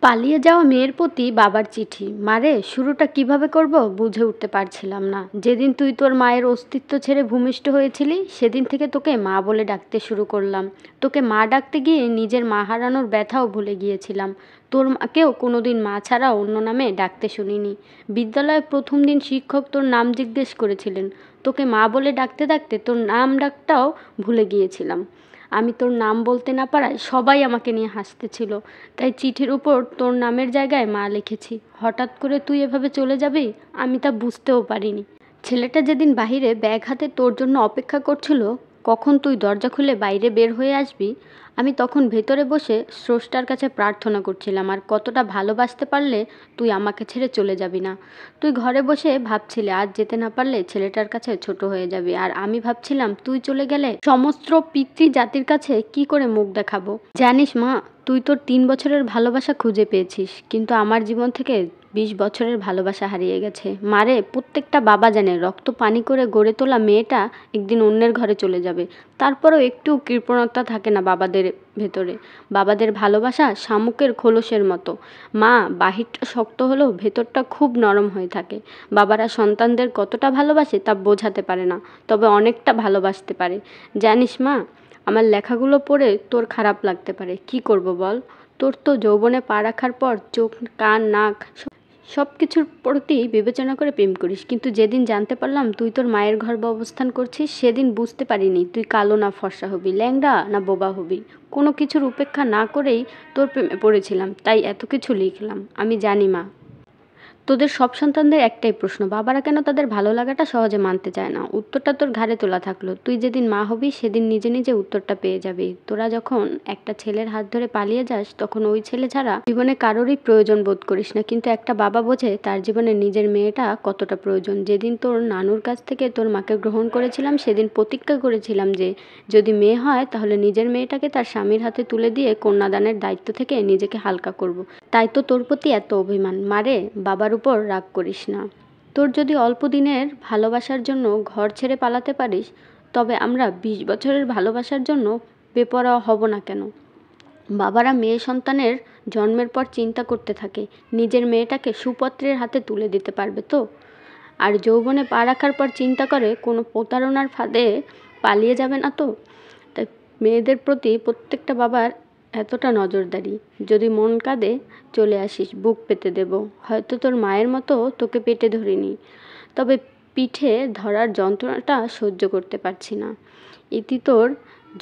পালিয়ে যাওয়া মেয়ের প্রতি বাবার চিঠি। মারে, শুরুটা কিভাবে করব বুঝে উঠতে পারছিলাম না। যেদিন তুই তোর মায়ের অস্তিত্ব ছেড়ে ভূমিষ্ঠ হয়েছিলি সেদিন থেকে তোকে মা বলে ডাকতে শুরু করলাম। তোকে মা ডাকতে গিয়ে নিজের মা হারানোর ব্যথাও ভুলে গিয়েছিলাম। তোর মাকেও কোনোদিন মা ছাড়া অন্য নামে ডাকতে শুনিনি। বিদ্যালয়ে প্রথম দিন শিক্ষক তোর নাম জিজ্ঞেস করেছিলেন। তোকে মা বলে ডাকতে ডাকতে তোর নাম ডাকটাও ভুলে গিয়েছিলাম। আমি তোর নাম বলতে না পারায় সবাই আমাকে নিয়ে হাসতেছিল। তাই চিঠির উপর তোর নামের জায়গায় মা লিখেছি। হঠাৎ করে তুই এভাবে চলে যাবি আমি তা বুঝতেও পারিনি। ছেলেটা যেদিন বাহিরে ব্যাগ হাতে তোর জন্য অপেক্ষা করছিল, কখন তুই দরজা খুলে বাইরে বের হয়ে আসবি, আমি তখন ভেতরে বসে স্রষ্টার কাছে প্রার্থনা করছিলাম আর কতটা ভালোবাসতে পারলে তুই আমাকে ছেড়ে চলে যাবি না। তুই ঘরে বসে ভাবছিলে আজ যেতে না পারলে ছেলেটার কাছে ছোট হয়ে যাবি, আর আমি ভাবছিলাম তুই চলে গেলে সমস্ত পিতৃ জাতির কাছে কি করে মুখ দেখাবো। জানিস মা, তুই তোর 3 বছরের ভালোবাসা খুঁজে পেয়েছিস, কিন্তু আমার জীবন থেকে 20 বছরের ভালোবাসা হারিয়ে গেছে। মারে, প্রত্যেকটা বাবা জানে রক্ত পানি করে গড়ে তোলা মেয়েটা একদিন অন্যের ঘরে চলে যাবে। তারপরও একটু কৃপণতা থাকে না বাবাদের ভেতরে। বাবাদের ভালোবাসা শামুকের খোলসের মতো। মা, বাহিরটা শক্ত হলেও ভেতরটা খুব নরম হয়ে থাকে। বাবারা সন্তানদের কতটা ভালোবাসে তা বোঝাতে পারে না, তবে অনেকটা ভালোবাসতে পারে। জানিস মা, আমার লেখাগুলো পড়ে তোর খারাপ লাগতে পারে, কি করব বল। তোর তো যৌবনে পা রাখার পর চোখ, কান, নাক সব কিছুর প্রতি বিবেচনা করে প্রেম করিস, কিন্তু যেদিন জানতে পারলাম তুই তোর মায়ের গর্ভে অবস্থান করছিস সেদিন বুঝতে পারিনি তুই কালো না ফর্সা হবি, ল্যাংড়া না বোবা হবি। কোনো কিছুর উপেক্ষা না করেই তোর প্রেমে পড়েছিলাম, তাই এত কিছু লিখলাম। আমি জানি মা, তোদের সব সন্তানদের একটাই প্রশ্ন, বাবারা কেন তাদের ভালো লাগাটা সহজে মানতে চায় না। উত্তরটা তোর ঘাড়ে তোলা থাকলো। তুই যেদিন মা হবি সেদিন নিজে নিজে উত্তরটা পেয়ে যাবি। তোরা যখন একটা ছেলের হাত ধরে পালিয়ে যাস তখন ওই ছেলে ছাড়া জীবনে কারোরই প্রয়োজন বোধ করিস না, কিন্তু একটা বাবা বোঝে তার জীবনে নিজের মেয়েটা কতটা প্রয়োজন। যেদিন তোর নানুর কাছ থেকে তোর মাকে গ্রহণ করেছিলাম সেদিন প্রতিজ্ঞা করেছিলাম যে যদি মেয়ে হয় তাহলে নিজের মেয়েটাকে তার স্বামীর হাতে তুলে দিয়ে কন্যাদানের দায়িত্ব থেকে নিজেকে হালকা করব। তাই তো তোর প্রতি এত অভিমান। মারে, বাবার উপর রাগ করিস না। তোর যদি অল্প দিনের ভালোবাসার জন্য ঘর ছেড়ে পালাতে পারিস, তবে আমরা 20 বছরের ভালোবাসার জন্য বেপরোয়া হব না কেন। বাবারা মেয়ে সন্তানের জন্মের পর চিন্তা করতে থাকে নিজের মেয়েটাকে সুপাত্রের হাতে তুলে দিতে পারবে তো, আর যৌবনে পা রাখার পর চিন্তা করে কোনো প্রতারণার ফাঁদে পালিয়ে যাবে না তো। তাই মেয়েদের প্রতি প্রত্যেকটা বাবার এতটা নজরদারি। যদি মন কাঁদে চলে আসিস, বুক পেতে দেব। হয়তো তোর মায়ের মতো তোকে পেটে ধরিনি, তবে পিঠে ধরার যন্ত্রণাটা সহ্য করতে পারছি না। ইতি তোর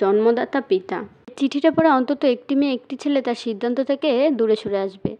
জন্মদাতা পিতা। চিঠিটা পড়ে অন্তত একটি মেয়ে একটি ছেলে তার সিদ্ধান্ত থেকে দূরে সরে আসবে।